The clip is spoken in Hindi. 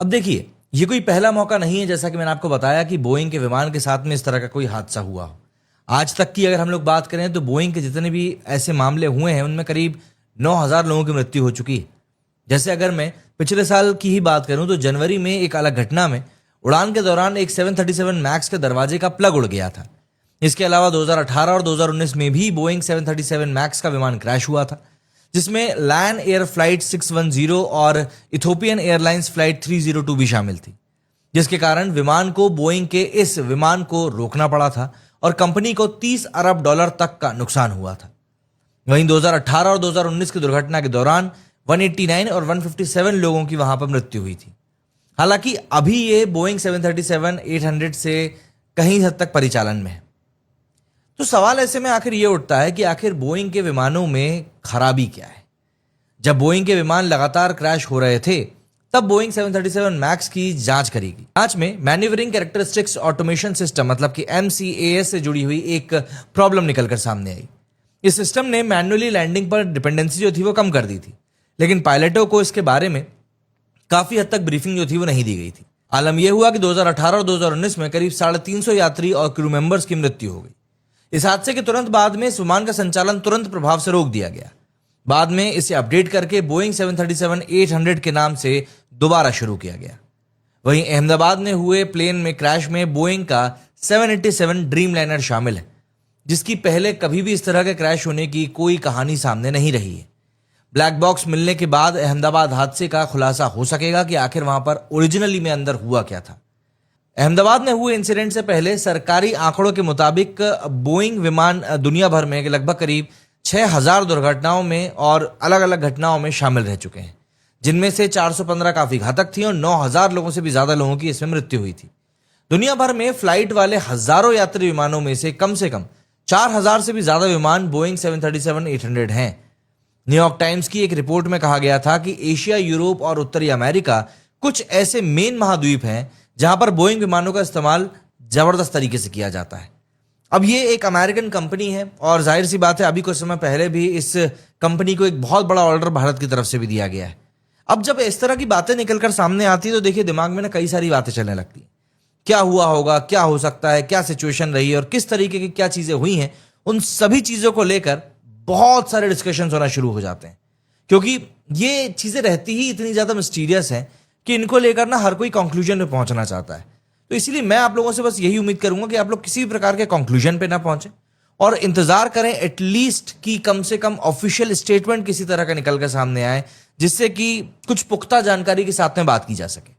अब देखिए, ये कोई पहला मौका नहीं है जैसा कि मैंने आपको बताया कि बोइंग के विमान के साथ में इस तरह का कोई हादसा हुआ हो। आज तक की अगर हम लोग बात करें तो बोइंग के जितने भी ऐसे मामले हुए हैं उनमें करीब 9,000 लोगों की मृत्यु हो चुकी है। जैसे अगर मैं पिछले साल की ही बात करूं तो जनवरी में एक अलग घटना में उड़ान के दौरान एक 737 मैक्स के दरवाजे का प्लग उड़ गया था। इसके अलावा 2018 और 2019 में भी बोइंग 737 मैक्स का विमान क्रैश हुआ था, जिसमें लैन एयर फ्लाइट 610 और इथोपियन एयरलाइंस फ्लाइट 302 भी शामिल थी, जिसके कारण विमान को बोइंग के इस विमान को रोकना पड़ा था और कंपनी को 30 अरब डॉलर तक का नुकसान हुआ था। वहीं 2018 और 2019 की दुर्घटना के दौरान 189 और 157 लोगों की वहां पर मृत्यु हुई थी। हालांकि अभी ये बोइंग 737-800 से कहीं हद तक परिचालन में है। तो सवाल ऐसे में आखिर ये उठता है कि आखिर बोइंग के विमानों में खराबी क्या है। जब बोइंग के विमान लगातार क्रैश हो रहे थे तब बोइंग 737 मैक्स की जांच करेगी। जांच में मैन्यूवरिंग कैरेक्टरिस्टिक्स ऑटोमेशन सिस्टम मतलब कि MCAS से जुड़ी हुई एक प्रॉब्लम निकलकर सामने आई। इस सिस्टम ने मैन्युअली लैंडिंग पर डिपेंडेंसी जो थी वो कम कर दी थी, लेकिन पायलटों को इसके बारे में काफी हद तक ब्रीफिंग जो थी वो नहीं दी गई थी। आलम यह हुआ कि 2018 और 2019 में करीब 350 यात्री और क्रू मेंबर्स की मृत्यु हो गई। इस हादसे के तुरंत बाद में इस विमान का संचालन तुरंत प्रभाव से रोक दिया गया। बाद में इसे अपडेट करके बोइंग 737-800 के नाम से दोबारा शुरू किया गया। वहीं अहमदाबाद में हुए प्लेन में क्रैश में बोइंग का 787 ड्रीमलाइनर शामिल है, जिसकी पहले कभी भी इस तरह के क्रैश होने की कोई कहानी सामने नहीं रही है। ब्लैक बॉक्स मिलने के बाद अहमदाबाद हादसे का खुलासा हो सकेगा कि आखिर वहां पर ओरिजिनली में अंदर हुआ क्या था। अहमदाबाद में हुए इंसिडेंट से पहले सरकारी आंकड़ों के मुताबिक बोइंग विमान दुनिया भर में लगभग करीब 6,000 दुर्घटनाओं में और अलग अलग घटनाओं में शामिल रह चुके हैं, जिनमें से 415 काफी घातक थी और 9,000 लोगों से भी ज्यादा लोगों की इसमें मृत्यु हुई थी। दुनिया भर में फ्लाइट वाले हजारों यात्री विमानों में से कम 4,000 से भी ज्यादा विमान बोइंग 737-800 हैं। न्यूयॉर्क टाइम्स की एक रिपोर्ट में कहा गया था कि एशिया, यूरोप और उत्तरी अमेरिका कुछ ऐसे मेन महाद्वीप हैं जहां पर बोइंग विमानों का इस्तेमाल जबरदस्त तरीके से किया जाता है। अब ये एक अमेरिकन कंपनी है और जाहिर सी बात है अभी कुछ समय पहले भी इस कंपनी को एक बहुत बड़ा ऑर्डर भारत की तरफ से भी दिया गया है। अब जब इस तरह की बातें निकलकर सामने आती है तो देखिए दिमाग में ना कई सारी बातें चलने लगती हैं। क्या हुआ होगा, क्या हो सकता है, क्या सिचुएशन रही है और किस तरीके की क्या चीजें हुई हैं, उन सभी चीजों को लेकर बहुत सारे डिस्कशंस होना शुरू हो जाते हैं, क्योंकि ये चीजें रहती ही इतनी ज्यादा मिस्टीरियस हैं कि इनको लेकर ना हर कोई कंक्लूजन पे पहुंचना चाहता है। तो इसीलिए मैं आप लोगों से बस यही उम्मीद करूंगा कि आप लोग किसी भी प्रकार के कंक्लूजन पे ना पहुंचे और इंतजार करें एटलीस्ट कि कम से कम ऑफिशियल स्टेटमेंट किसी तरह का निकल कर सामने आए, जिससे कि कुछ पुख्ता जानकारी के साथ में बात की जा सके।